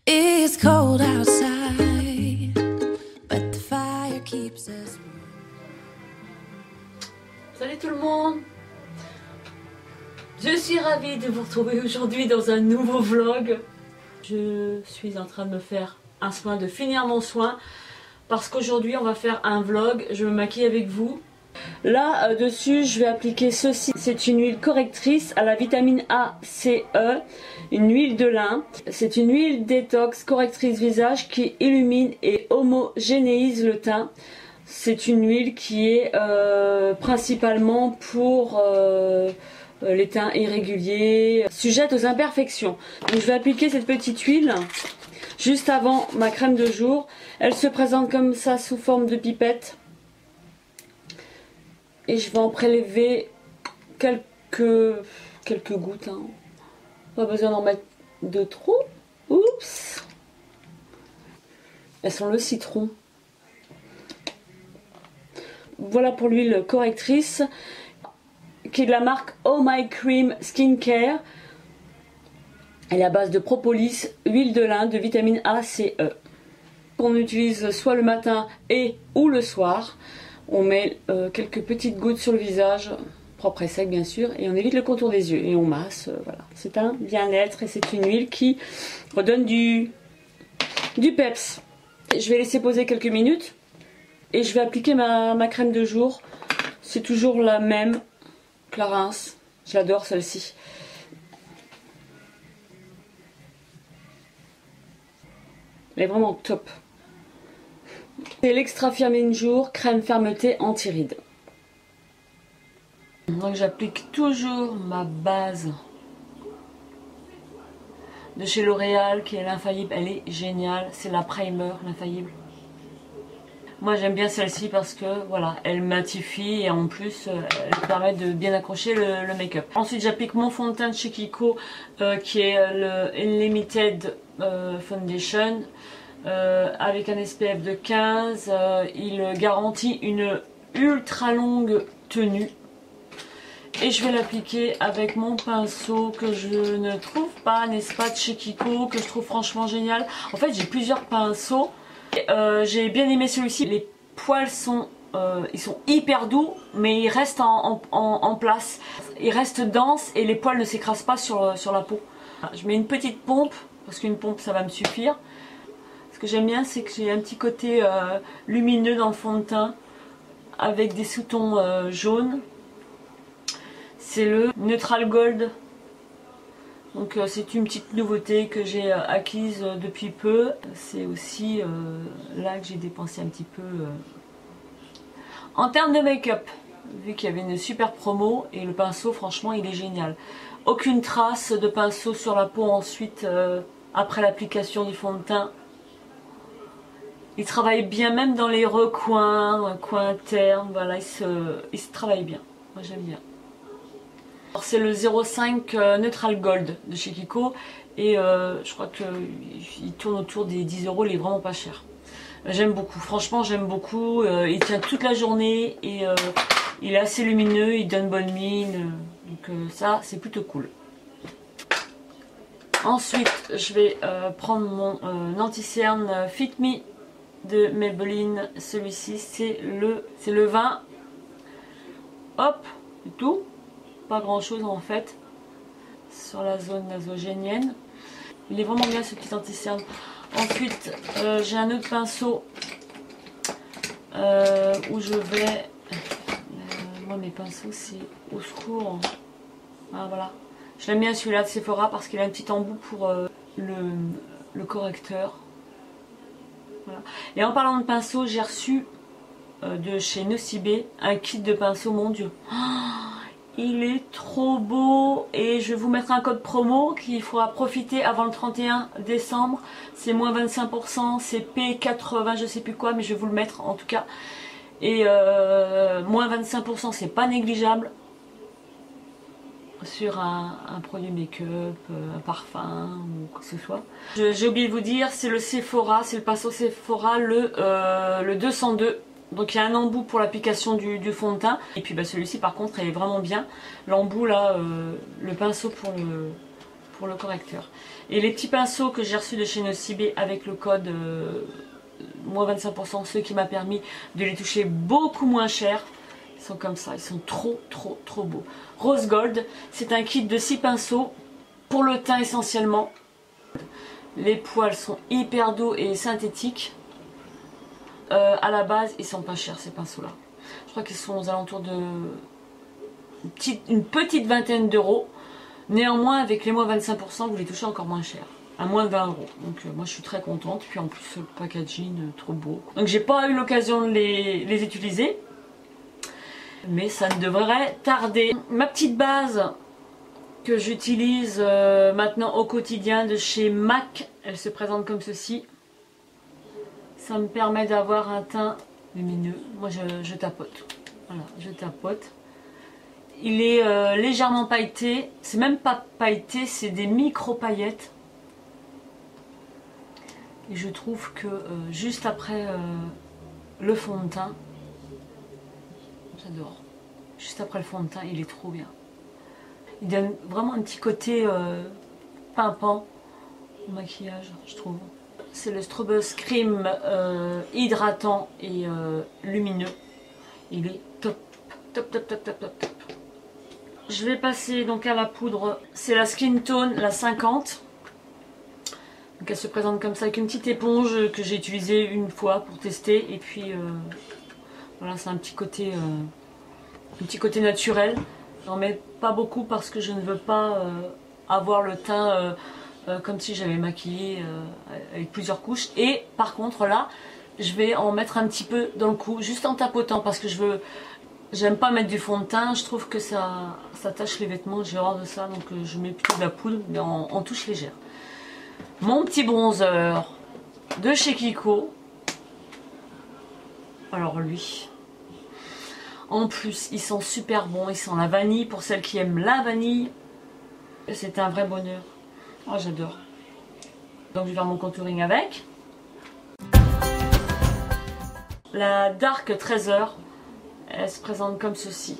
It's cold outside, but the fire keeps us. Salut tout le monde! Je suis ravie de vous retrouver aujourd'hui dans un nouveau vlog. Je suis en train de me faire un soin, de finir mon soin, parce qu'aujourd'hui on va faire un vlog, je me maquille avec vous. Là dessus je vais appliquer ceci, c'est une huile correctrice à la vitamine A, C, E, une huile de lin. C'est une huile détox correctrice visage qui illumine et homogénéise le teint. C'est une huile qui est principalement pour les teints irréguliers, sujette aux imperfections. Donc je vais appliquer cette petite huile juste avant ma crème de jour. Elle se présente comme ça sous forme de pipette. Et je vais en prélever quelques gouttes. Hein. Pas besoin d'en mettre de trop. Oups. Elles sont le citron. Voilà pour l'huile correctrice qui est de la marque Oh My Cream Skincare. Elle est à base de propolis, huile de lin, de vitamine A, C, E. On utilise soit le matin ou le soir. On met quelques petites gouttes sur le visage, propre et sec bien sûr, et on évite le contour des yeux et on masse. Voilà. C'est un bien-être et c'est une huile qui redonne du peps. Je vais laisser poser quelques minutes et je vais appliquer ma crème de jour. C'est toujours la même, Clarins. J'adore celle-ci. Elle est vraiment top. C'est l'extra firming jour crème fermeté anti-rides. Donc j'applique toujours ma base de chez L'Oréal qui est l'infaillible. Elle est géniale, c'est la primer, l'infaillible. Moi j'aime bien celle-ci parce que voilà, elle matifie et en plus elle permet de bien accrocher le make-up. Ensuite j'applique mon fond de teint de chez Kiko qui est le Unlimited Foundation. Avec un SPF de 15, il garantit une ultra longue tenue. Et je vais l'appliquer avec mon pinceau que je ne trouve pas, n'est-ce pas, de chez Kiko, que je trouve franchement génial. En fait j'ai plusieurs pinceaux. J'ai bien aimé celui-ci. Les poils sont, ils sont hyper doux, mais ils restent en place. Ils restent denses et les poils ne s'écrasent pas sur la peau. Je mets une petite pompe, parce qu'une pompe ça va me suffire. Ce que j'aime bien, c'est que j'ai un petit côté lumineux dans le fond de teint avec des sous-tons jaunes. C'est le Neutral Gold. Donc c'est une petite nouveauté que j'ai acquise depuis peu. C'est aussi là que j'ai dépensé un petit peu en termes de make-up. Vu qu'il y avait une super promo et le pinceau, franchement, il est génial. Aucune trace de pinceau sur la peau ensuite après l'application du fond de teint. Il travaille bien même dans les recoins, coins internes, voilà, il se travaille bien. Moi j'aime bien. C'est le 05 Neutral Gold de chez Kiko et je crois qu'il tourne autour des 10 €, il est vraiment pas cher. J'aime beaucoup, franchement j'aime beaucoup, il tient toute la journée et il est assez lumineux, il donne bonne mine, donc ça c'est plutôt cool. Ensuite je vais prendre mon anti-cerne Fit Me de Maybelline. Celui-ci c'est le 20. Hop, c'est tout. Pas grand chose en fait sur la zone nasogénienne. Il est vraiment bien ce petit anti-cerne. Ensuite j'ai un autre pinceau où je vais moi mes pinceaux c'est au secours. Ah, voilà, je l'aime bien celui-là de Sephora parce qu'il a un petit embout pour le correcteur. Voilà. Et en parlant de pinceau, j'ai reçu de chez Nocibé un kit de pinceaux, mon dieu. Oh, il est trop beau et je vais vous mettre un code promo qu'il faudra profiter avant le 31 décembre. C'est moins 25%, c'est P80, je sais plus quoi, mais je vais vous le mettre en tout cas. Et moins 25%, c'est pas négligeable sur un produit make-up, un parfum ou quoi que ce soit. J'ai oublié de vous dire, c'est le Sephora, c'est le pinceau Sephora, le 202. Donc il y a un embout pour l'application du fond de teint. Et puis bah, celui-ci par contre il est vraiment bien. L'embout là, le pinceau pour le correcteur. Et les petits pinceaux que j'ai reçus de chez Nocibé avec le code moins 25%, ce qui m'a permis de les toucher beaucoup moins cher. Ils sont comme ça, ils sont trop beaux. Rose Gold, c'est un kit de 6 pinceaux pour le teint essentiellement. Les poils sont hyper doux et synthétiques. À la base, ils sont pas chers ces pinceaux là. Je crois qu'ils sont aux alentours de une petite vingtaine d'euros. Néanmoins, avec les moins 25%, vous les touchez encore moins cher, à moins de 20 euros. Donc moi je suis très contente. Puis en plus le packaging trop beau. Donc j'ai pas eu l'occasion de les utiliser, mais ça ne devrait tarder. Ma petite base que j'utilise maintenant au quotidien de chez MAC, elle se présente comme ceci. Ça me permet d'avoir un teint lumineux. Moi je tapote. Voilà, je tapote. Il est légèrement pailleté. C'est même pas pailleté, c'est des micro paillettes. Et je trouve que juste après le fond de teint, j'adore. Juste après le fond de teint, il est trop bien. Il donne vraiment un petit côté pimpant au maquillage, je trouve. C'est le Strobus Cream hydratant et lumineux. Il est top. Je vais passer donc à la poudre. C'est la Skin Tone, la 50. Donc elle se présente comme ça avec une petite éponge que j'ai utilisée une fois pour tester. Et puis voilà, c'est un petit côté naturel. J'en mets pas beaucoup parce que je ne veux pas avoir le teint comme si j'avais maquillé avec plusieurs couches. Et par contre là, je vais en mettre un petit peu dans le cou, juste en tapotant parce que j'aime pas mettre du fond de teint. Je trouve que ça tache les vêtements, j'ai horreur de ça. Donc je mets plutôt de la poudre mais en touche légère. Mon petit bronzer de chez Kiko. Alors lui, en plus il sent super bon, il sent la vanille pour celles qui aiment la vanille. C'est un vrai bonheur. Oh, j'adore. Donc je vais faire mon contouring avec. La Dark Treasure, elle se présente comme ceci.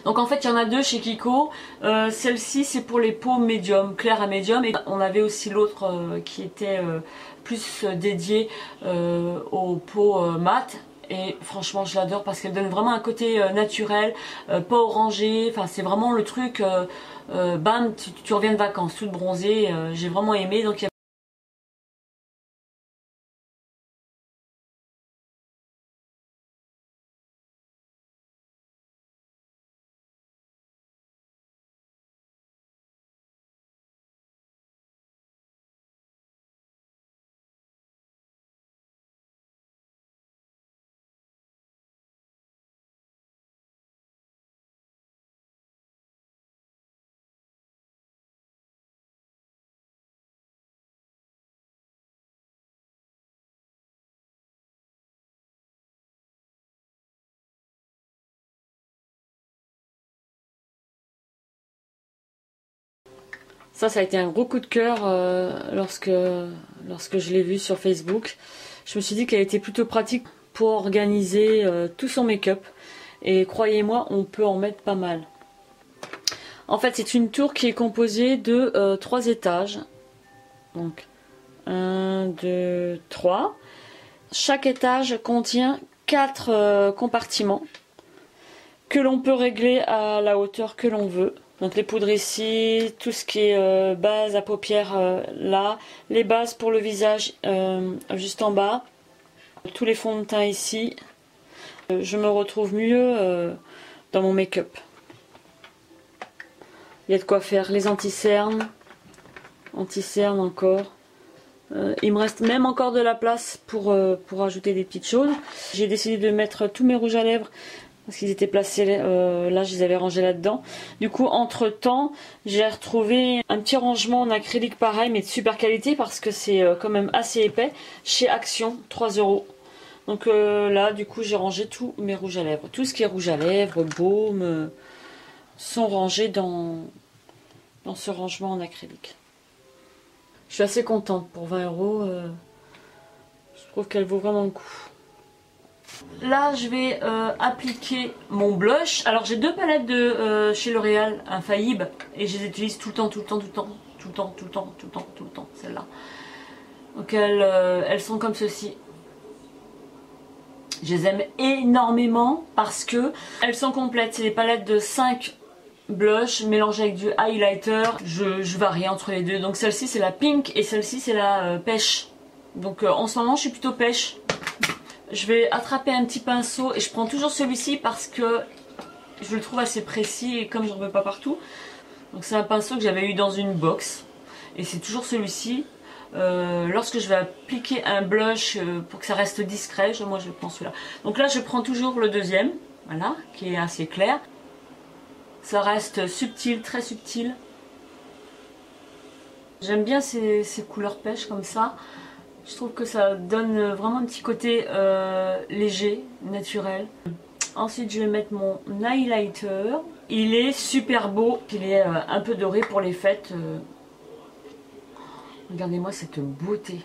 Donc en fait il y en a deux chez Kiko. Celle-ci c'est pour les peaux médium, clair à médium. Et on avait aussi l'autre qui était plus dédiée aux peaux mat. Et franchement je l'adore parce qu'elle donne vraiment un côté naturel, pas orangé. Enfin c'est vraiment le truc, bam, tu reviens de vacances toute bronzée. J'ai vraiment aimé. Donc il y a ça a été un gros coup de cœur lorsque je l'ai vue sur Facebook. Je me suis dit qu'elle était plutôt pratique pour organiser tout son make-up. Et croyez-moi, on peut en mettre pas mal. En fait, c'est une tour qui est composée de 3 étages. Donc, 1, 2, 3. Chaque étage contient 4 compartiments que l'on peut régler à la hauteur que l'on veut. Donc les poudres ici, tout ce qui est base à paupières là, les bases pour le visage juste en bas, tous les fonds de teint ici. Je me retrouve mieux dans mon make-up. Il y a de quoi faire, les anti-cernes encore. Il me reste même encore de la place pour ajouter des petites choses. J'ai décidé de mettre tous mes rouges à lèvres parce qu'ils étaient placés là, je les avais rangés là-dedans. Du coup, entre temps, j'ai retrouvé un petit rangement en acrylique pareil, mais de super qualité parce que c'est quand même assez épais, chez Action, 3 €. Donc là, du coup, j'ai rangé tous mes rouges à lèvres. Tout ce qui est rouge à lèvres, baume, sont rangés dans ce rangement en acrylique. Je suis assez contente pour 20 €. Je trouve qu'elle vaut vraiment le coup. Là, je vais appliquer mon blush. Alors, j'ai 2 palettes de chez L'Oréal Infaillible et je les utilise tout le temps. tout le temps, tout le temps, tout le temps, tout le temps, celles-là. Donc elles sont comme ceci. Je les aime énormément parce que elles sont complètes. C'est des palettes de 5 blush mélangées avec du highlighter. Je varie entre les deux. Donc celle-ci c'est la pink et celle-ci c'est la pêche. Donc en ce moment je suis plutôt pêche. Je vais attraper un petit pinceau et je prends toujours celui-ci parce que je le trouve assez précis et comme j'en veux pas partout. Donc c'est un pinceau que j'avais eu dans une box et c'est toujours celui-ci. Lorsque je vais appliquer un blush pour que ça reste discret, moi je prends celui-là. Donc là je prends toujours le deuxième, voilà, qui est assez clair. Ça reste subtil, très subtil. J'aime bien ces couleurs pêche comme ça. Je trouve que ça donne vraiment un petit côté léger, naturel. Ensuite je vais mettre mon highlighter. Il est super beau, il est un peu doré pour les fêtes. Regardez-moi cette beauté.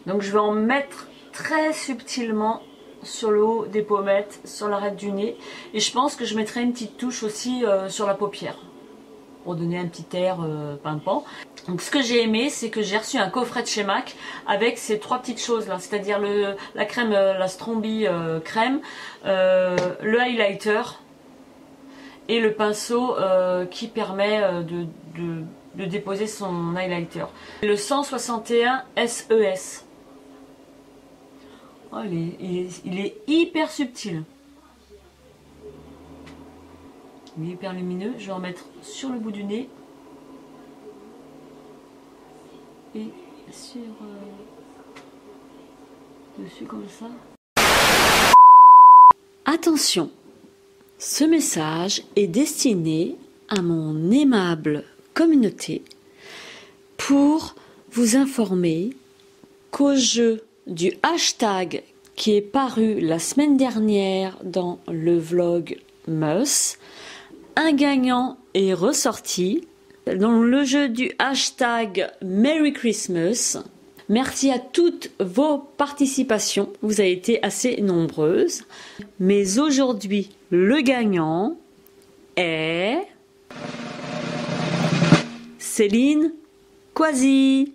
Donc je vais en mettre très subtilement sur le haut des pommettes, sur l'arête du nez. Et je pense que je mettrai une petite touche aussi sur la paupière. Pour donner un petit air pimpant. Donc ce que j'ai aimé, c'est que j'ai reçu un coffret de chez MAC avec ces 3 petites choses là. C'est-à-dire la crème, la Strombi crème, le highlighter et le pinceau qui permet de déposer son highlighter. Le 161 SES. Oh, il est hyper subtil. Il est hyper lumineux. Je vais en mettre sur le bout du nez. Et sur... dessus comme ça. Attention, ce message est destiné à mon aimable communauté pour vous informer qu'au jeu du hashtag qui est paru la semaine dernière dans le vlog Mus, un gagnant est ressorti dans le jeu du hashtag Merry Christmas. Merci à toutes vos participations, vous avez été assez nombreuses. Mais aujourd'hui, le gagnant est Céline Quasi.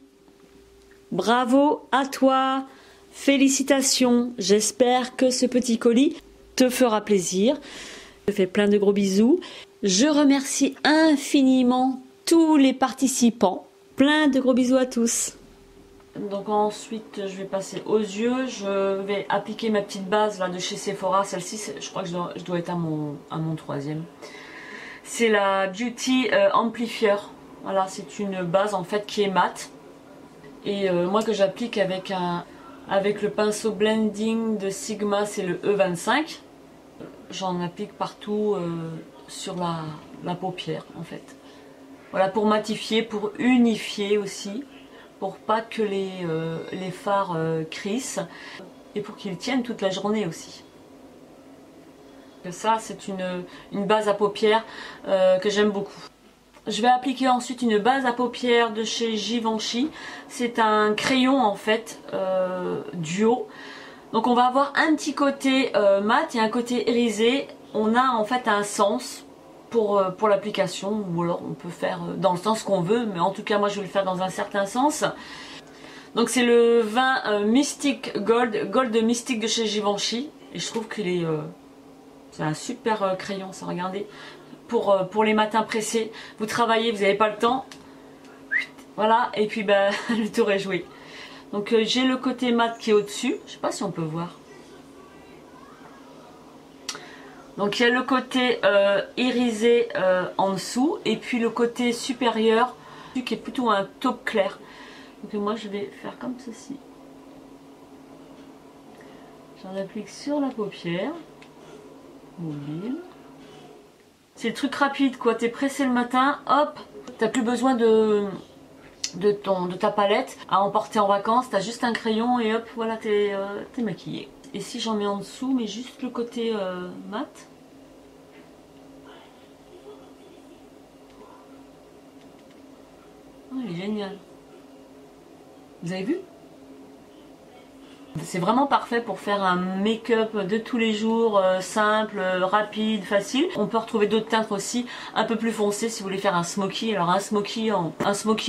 Bravo à toi, félicitations. J'espère que ce petit colis te fera plaisir. Je te fais plein de gros bisous. Je remercie infiniment tous les participants. Plein de gros bisous à tous. Donc ensuite je vais passer aux yeux. Je vais appliquer ma petite base là de chez Sephora. Celle-ci je crois que je dois être à mon troisième. C'est la Beauty Amplifier. Voilà, c'est une base en fait qui est mate. Et moi que j'applique avec le pinceau blending de Sigma, c'est le E25. J'en applique partout sur la paupière en fait. Voilà, pour matifier, pour unifier aussi, pour pas que les fards crissent et pour qu'ils tiennent toute la journée aussi. Ça c'est une base à paupières que j'aime beaucoup. Je vais appliquer ensuite une base à paupières de chez Givenchy. C'est un crayon en fait duo. Donc on va avoir un petit côté mat et un côté irisé. On a en fait un sens pour l'application, ou alors on peut faire dans le sens qu'on veut, mais en tout cas moi je vais le faire dans un certain sens. Donc c'est le vin Mystic Gold Mystic de chez Givenchy. Et je trouve qu'il est... c'est un super crayon, ça, regardez. Pour les matins pressés, vous travaillez, vous n'avez pas le temps. Voilà, et puis bah, le tour est joué. Donc j'ai le côté mat qui est au-dessus, je sais pas si on peut voir. Donc il y a le côté irisé en dessous, et puis le côté supérieur qui est plutôt un taupe clair. Donc moi je vais faire comme ceci. J'en applique sur la paupière mobile. C'est le truc rapide quoi, t'es pressé le matin, hop, t'as plus besoin de ta palette à emporter en vacances, t'as juste un crayon et hop, voilà, t'es maquillée. Et si j'en mets en dessous, mais juste le côté mat. Oh, il est génial. Vous avez vu? C'est vraiment parfait pour faire un make-up de tous les jours, simple, rapide, facile. On peut retrouver d'autres teintes aussi, un peu plus foncées si vous voulez faire un smoky. Alors un smoky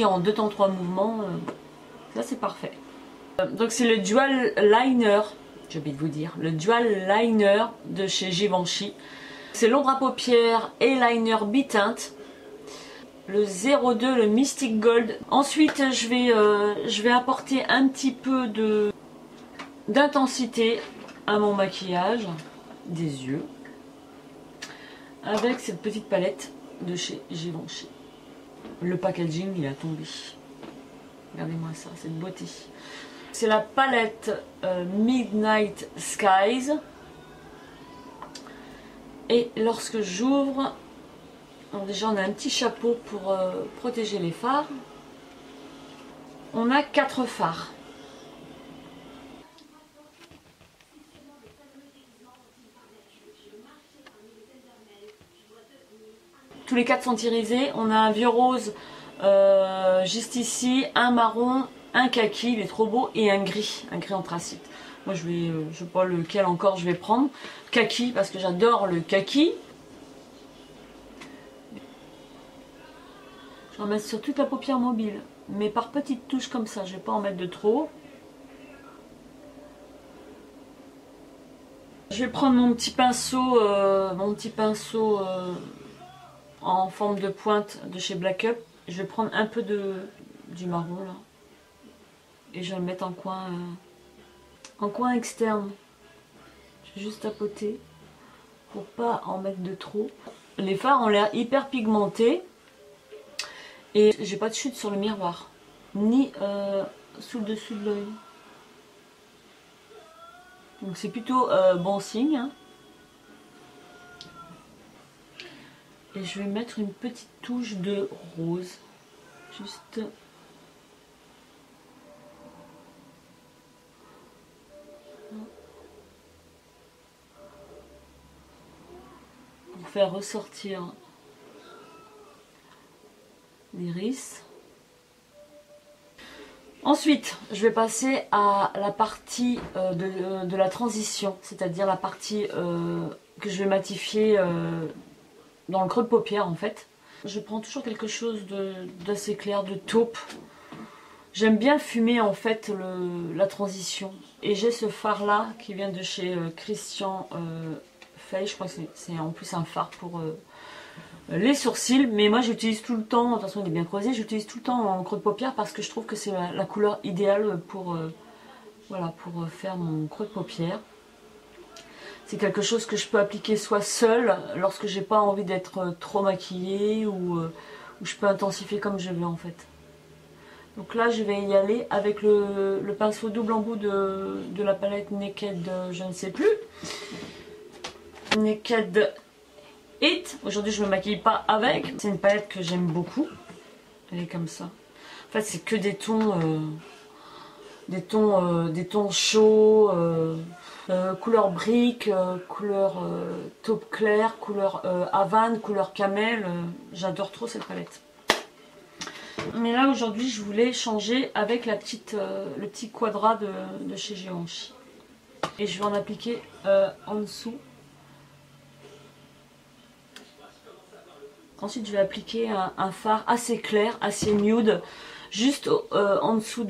en 2 temps 3 mouvements, ça c'est parfait. Donc c'est le Dual Liner, j'ai oublié de vous dire, le Dual Liner de chez Givenchy. C'est l'ombre à paupières et liner bi-teinte. Le 02, le Mystic Gold. Ensuite je vais apporter un petit peu d'intensité à mon maquillage des yeux avec cette petite palette de chez Givenchy. Le packaging il a tombé. Regardez-moi ça, cette beauté. C'est la palette Midnight Skies. Et lorsque j'ouvre, déjà on a un petit chapeau pour protéger les fards. On a 4 fards. Tous les 4 sont irisés. On a un vieux rose juste ici, un marron, un kaki, il est trop beau, et un gris anthracite. Moi je sais pas lequel encore je vais prendre. Kaki parce que j'adore le kaki. Je vais en mettre sur toute la paupière mobile, mais par petites touches comme ça, je vais pas en mettre de trop. Je vais prendre mon petit pinceau, en forme de pointe de chez Black Up. Je vais prendre un peu du marron là. Et je vais le mettre en coin externe. Je vais juste tapoter pour pas en mettre de trop. Les fards ont l'air hyper pigmentés. Et j'ai pas de chute sur le miroir. Ni sous le dessus de l'œil. Donc c'est plutôt bon signe. Hein. Et je vais mettre une petite touche de rose. Juste... pour faire ressortir l'iris. Ensuite, je vais passer à la partie de la transition, c'est-à-dire la partie que je vais matifier dans le creux de paupière en fait. Je prends toujours quelque chose d'assez clair, de taupe. J'aime bien fumer en fait la transition. Et j'ai ce fard là qui vient de chez Christian Fay. Je crois que c'est en plus un fard pour les sourcils. Mais moi j'utilise tout le temps, de toute façon il est bien creusé, j'utilise tout le temps en creux de paupière parce que je trouve que c'est la couleur idéale pour, voilà, pour faire mon creux de paupière. C'est quelque chose que je peux appliquer soit seule, lorsque j'ai pas envie d'être trop maquillée, ou je peux intensifier comme je veux en fait. Donc là je vais y aller avec le pinceau double embout de la palette Naked, je ne sais plus. Naked It. Aujourd'hui je me maquille pas avec. C'est une palette que j'aime beaucoup. Elle est comme ça. En fait c'est que des tons chauds. Couleur brique, couleur taupe clair, couleur Havane, couleur camel, j'adore trop cette palette. Mais là aujourd'hui je voulais changer avec le petit quadrat de chez Givenchy. Et je vais en appliquer en dessous. Ensuite je vais appliquer un fard assez clair, assez nude, juste en dessous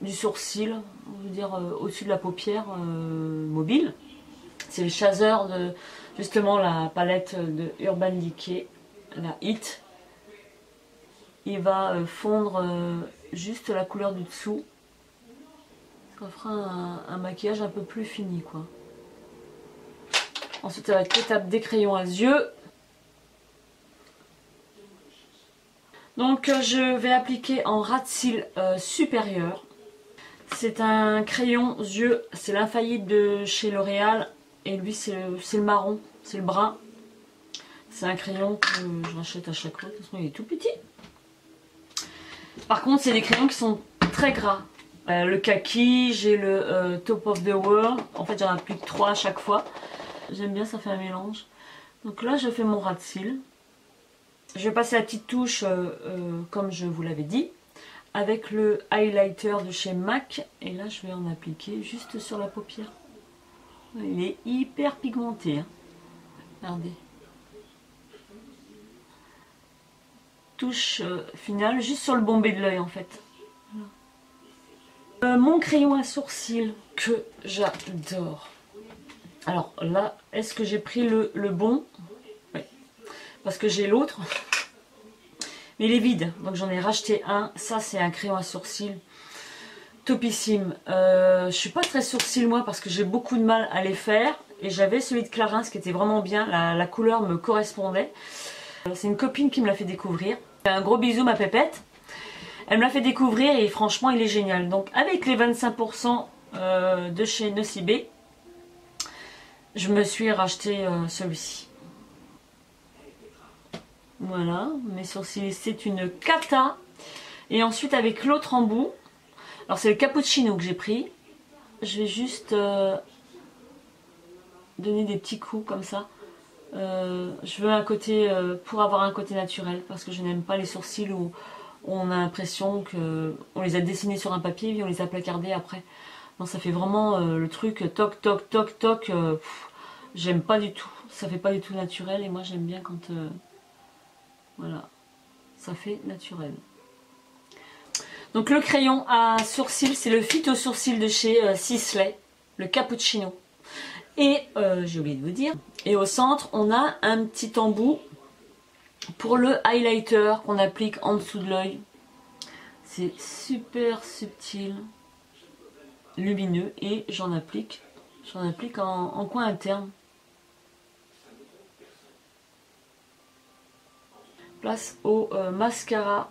du sourcil, on veut dire au-dessus de la paupière mobile. C'est le chaser de justement la palette de Urban Decay, la Hit. Il va fondre juste la couleur du dessous. Ça fera un maquillage un peu plus fini quoi. Ensuite avec l'étape des crayons à yeux. Donc je vais appliquer en ras de cils supérieur. C'est un crayon yeux, c'est l'infaillible de chez L'Oréal. Et lui c'est le marron, c'est le brun. C'est un crayon que je rachète à chaque fois, de toute façon il est tout petit. Par contre c'est des crayons qui sont très gras. Le kaki, j'ai le Top of the World. En fait j'en applique 3 à chaque fois. J'aime bien, ça fait un mélange. Donc là je fais mon ras de cils. Je vais passer la petite touche comme je vous l'avais dit. avec le highlighter de chez MAC. Et là, je vais en appliquer juste sur la paupière. Il est hyper pigmenté. Hein. Regardez. Touche finale, juste sur le bombé de l'œil en fait. Voilà. Mon crayon à sourcils que j'adore. Alors là, est-ce que j'ai pris le bon? Oui. Parce que j'ai l'autre. Mais il est vide, donc j'en ai racheté un. Ça, c'est un crayon à sourcils topissime. Je suis pas très sourcils moi parce que j'ai beaucoup de mal à les faire. Et j'avais celui de Clarins qui était vraiment bien. La couleur me correspondait. C'est une copine qui me l'a fait découvrir. Un gros bisou ma pépette. Elle me l'a fait découvrir et franchement il est génial. Donc avec les 25% de chez Nocibé, je me suis racheté celui-ci. Voilà, mes sourcils, c'est une cata. Et ensuite avec l'autre embout, alors c'est le cappuccino que j'ai pris. Je vais juste donner des petits coups comme ça. Je veux un côté, pour avoir un côté naturel, parce que je n'aime pas les sourcils où on a l'impression qu'on les a dessinés sur un papier et on les a placardés après. Non, ça fait vraiment le truc toc toc toc toc. J'aime pas du tout, ça fait pas du tout naturel et moi j'aime bien quand voilà, ça fait naturel. Donc le crayon à sourcils, c'est le Phyto Sourcils de chez Sisley, le cappuccino. Et j'ai oublié de vous dire, et au centre on a un petit embout pour le highlighter qu'on applique en dessous de l'œil. C'est super subtil, lumineux et j'en applique en coin interne. Place au mascara.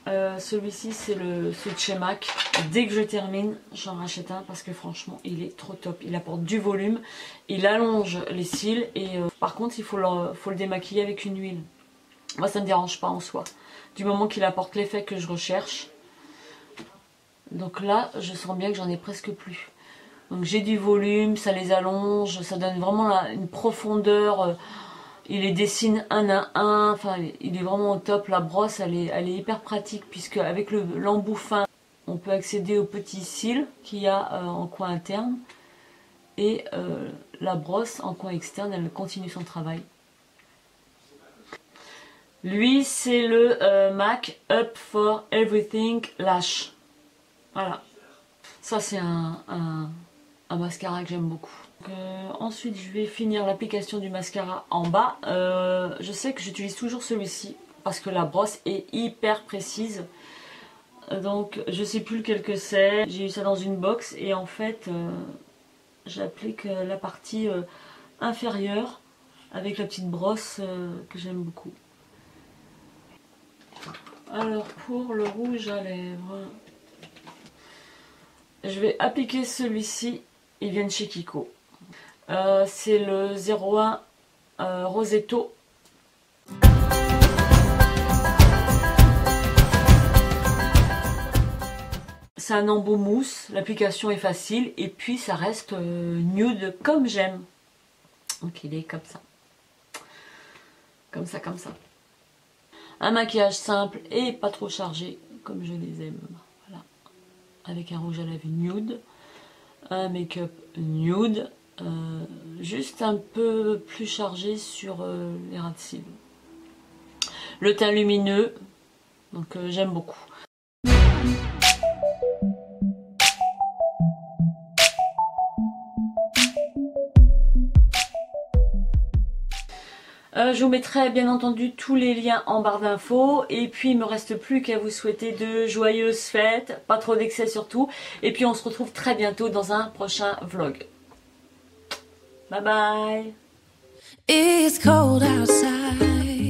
Celui-ci c'est celui de chez MAC. Dès que je termine, j'en rachète un parce que franchement il est trop top. Il apporte du volume, il allonge les cils et par contre il faut le démaquiller avec une huile. Moi ça ne me dérange pas en soi, du moment qu'il apporte l'effet que je recherche. Donc là je sens bien que j'en ai presque plus. Donc j'ai du volume, ça les allonge, ça donne vraiment une profondeur. Il les dessine un à un, enfin il est vraiment au top. La brosse elle est hyper pratique puisque avec l'embout fin on peut accéder aux petits cils qu'il y a en coin interne et la brosse en coin externe elle continue son travail. Lui c'est le MAC Up for Everything Lash. Voilà, ça c'est un mascara que j'aime beaucoup. Ensuite je vais finir l'application du mascara en bas. Je sais que j'utilise toujours celui-ci parce que la brosse est hyper précise. Donc je sais plus lequel que c'est. J'ai eu ça dans une box et en fait j'applique la partie inférieure avec la petite brosse que j'aime beaucoup. Alors pour le rouge à lèvres, je vais appliquer celui-ci. Il vient de chez Kiko. C'est le 01 Rosetto. C'est un embout mousse, l'application est facile et puis ça reste nude comme j'aime. Donc il est comme ça. Comme ça, comme ça. Un maquillage simple et pas trop chargé comme je les aime. Voilà. Avec un rouge à lèvres nude. Un make-up nude, juste un peu plus chargé sur les ras de cils. Le teint lumineux, donc j'aime beaucoup. Je vous mettrai bien entendu tous les liens en barre d'infos. Et puis il me reste plus qu'à vous souhaiter de joyeuses fêtes, pas trop d'excès surtout. Et puis on se retrouve très bientôt dans un prochain vlog. Bye bye. It's cold outside.